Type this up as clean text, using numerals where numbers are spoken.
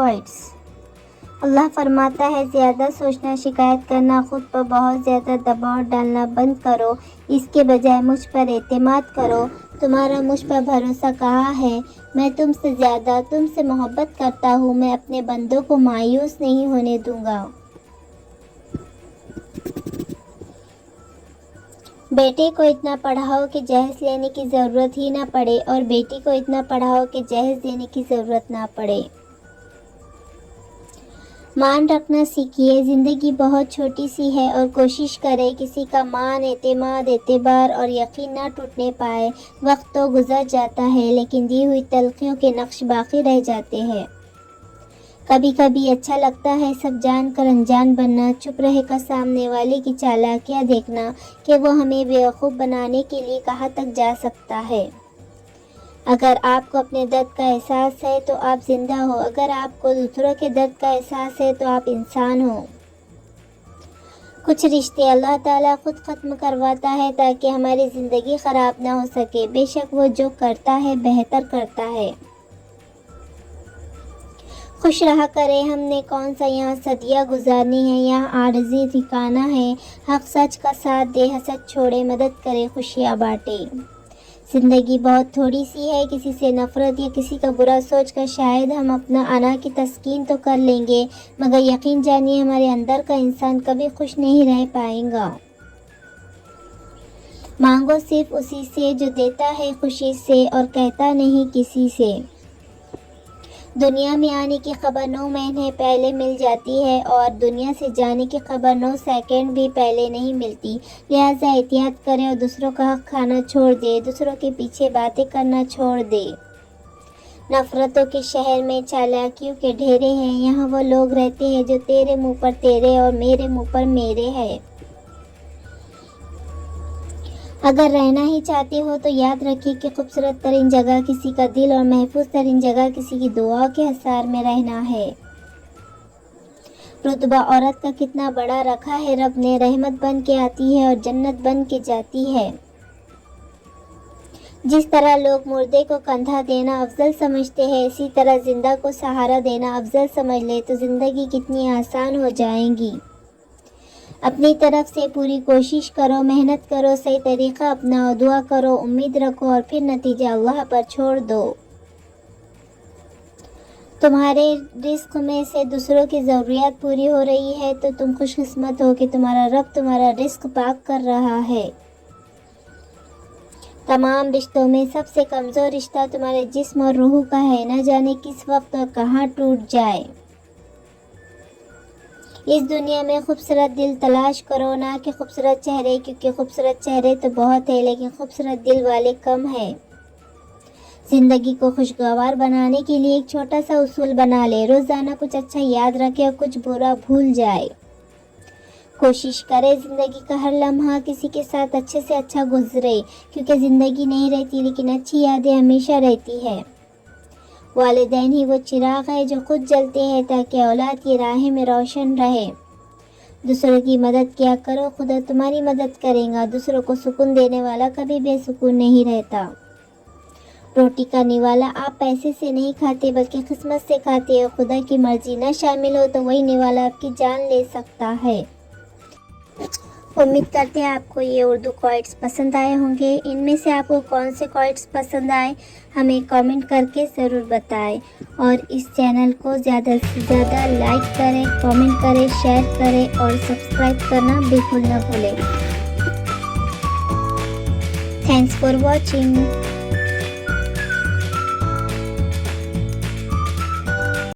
کوائٹس۔ اللہ فرماتا ہے زیادہ سوچنا، شکایت کرنا، خود پر بہت زیادہ دباؤ ڈالنا بند کرو، اس کے بجائے مجھ پر اعتماد کرو۔ تمہارا مجھ پر بھروسہ کہاں ہے؟ میں تم سے زیادہ تم سے محبت کرتا ہوں، میں اپنے بندوں کو مایوس نہیں ہونے دوں گا۔ بیٹے کو اتنا پڑھاؤ کہ جہیز لینے کی ضرورت ہی نہ پڑے، اور بیٹی کو اتنا پڑھاؤ کہ جہیز دینے کی ضرورت نہ پڑے۔ مان رکھنا سیکھیے، زندگی بہت چھوٹی سی ہے، اور کوشش کرے کسی کا مان، اعتماد، اعتبار اور یقین نہ ٹوٹنے پائے۔ وقت تو گزر جاتا ہے، لیکن دی ہوئی تلخیوں کے نقش باقی رہ جاتے ہیں۔ کبھی کبھی اچھا لگتا ہے سب جان کر انجان بننا، چپ رہ کر سامنے والے کی چالاکیاں دیکھنا کہ وہ ہمیں بیوقوف بنانے کے لیے کہاں تک جا سکتا ہے۔ اگر آپ کو اپنے درد کا احساس ہے تو آپ زندہ ہو، اگر آپ کو دوسروں کے درد کا احساس ہے تو آپ انسان ہو۔ کچھ رشتے اللہ تعالیٰ خود ختم کرواتا ہے تاکہ ہماری زندگی خراب نہ ہو سکے۔ بے شک وہ جو کرتا ہے بہتر کرتا ہے۔ خوش رہا کرے، ہم نے کون سا یہاں صدیاں گزارنی ہے، یہاں عارضی ٹھکانہ ہے۔ حق سچ کا ساتھ دے، حسد چھوڑے، مدد کرے، خوشیاں بانٹے۔ زندگی بہت تھوڑی سی ہے، کسی سے نفرت یا کسی کا برا سوچ کر شاید ہم اپنا انا کی تسکین تو کر لیں گے، مگر یقین جانیے ہمارے اندر کا انسان کبھی خوش نہیں رہ پائے گا۔ مانگو صرف اسی سے جو دیتا ہے خوشی سے، اور کہتا نہیں کسی سے۔ دنیا میں آنے کی خبر 9 مہینے پہلے مل جاتی ہے، اور دنیا سے جانے کی خبر 9 سیکنڈ بھی پہلے نہیں ملتی، لہٰذا احتیاط کرے اور دوسروں کا حق کھانا چھوڑ دے، دوسروں کے پیچھے باتیں کرنا چھوڑ دے۔ نفرتوں کے شہر میں چالاکیوں کے ڈھیرے ہیں، یہاں وہ لوگ رہتے ہیں جو تیرے منہ پر تیرے اور میرے منہ پر میرے ہے۔ اگر رہنا ہی چاہتے ہو تو یاد رکھیے کہ خوبصورت ترین جگہ کسی کا دل اور محفوظ ترین جگہ کسی کی دعا کے حصار میں رہنا ہے۔ رتبہ عورت کا کتنا بڑا رکھا ہے رب نے، رحمت بن کے آتی ہے اور جنت بن کے جاتی ہے۔ جس طرح لوگ مردے کو کندھا دینا افضل سمجھتے ہیں، اسی طرح زندہ کو سہارا دینا افضل سمجھ لے تو زندگی کتنی آسان ہو جائے گی۔ اپنی طرف سے پوری کوشش کرو، محنت کرو، صحیح طریقہ اپناؤ، دعا کرو، امید رکھو اور پھر نتیجہ اللہ پر چھوڑ دو۔ تمہارے رزق میں سے دوسروں کی ضروریات پوری ہو رہی ہے تو تم خوش قسمت ہو کہ تمہارا رب تمہارا رزق پاک کر رہا ہے۔ تمام رشتوں میں سب سے کمزور رشتہ تمہارے جسم اور روح کا ہے، نہ جانے کس وقت اور کہاں ٹوٹ جائے۔ اس دنیا میں خوبصورت دل تلاش کرو، نہ کہ خوبصورت چہرے، کیونکہ خوبصورت چہرے تو بہت ہیں لیکن خوبصورت دل والے کم ہیں۔ زندگی کو خوشگوار بنانے کے لیے ایک چھوٹا سا اصول بنا لے، روزانہ کچھ اچھا یاد رکھے اور کچھ برا بھول جائے۔ کوشش کرے زندگی کا ہر لمحہ کسی کے ساتھ اچھے سے اچھا گزرے، کیونکہ زندگی نہیں رہتی لیکن اچھی یادیں ہمیشہ رہتی ہے۔ والدین ہی وہ چراغ ہے جو خود جلتے ہیں تاکہ اولاد کی راہ میں روشن رہے۔ دوسروں کی مدد کیا کرو، خدا تمہاری مدد کرے گا۔ دوسروں کو سکون دینے والا کبھی بے سکون نہیں رہتا۔ روٹی کا نوالا آپ پیسے سے نہیں کھاتے بلکہ قسمت سے کھاتے ہو۔ خدا کی مرضی نہ شامل ہو تو وہی نوالا آپ کی جان لے سکتا ہے۔ امید کرتے ہیں آپ کو یہ اردو کوائٹس پسند آئے ہوں گے۔ ان میں سے آپ کو کون سے کوائٹس پسند آئے ہمیں کامنٹ کر کے ضرور بتائیں، اور اس چینل کو زیادہ سے زیادہ لائک کریں، کامنٹ کریں، شیئر کریں اور سبسکرائب کرنا بالکل نہ بھولیں۔ Thanks for watching.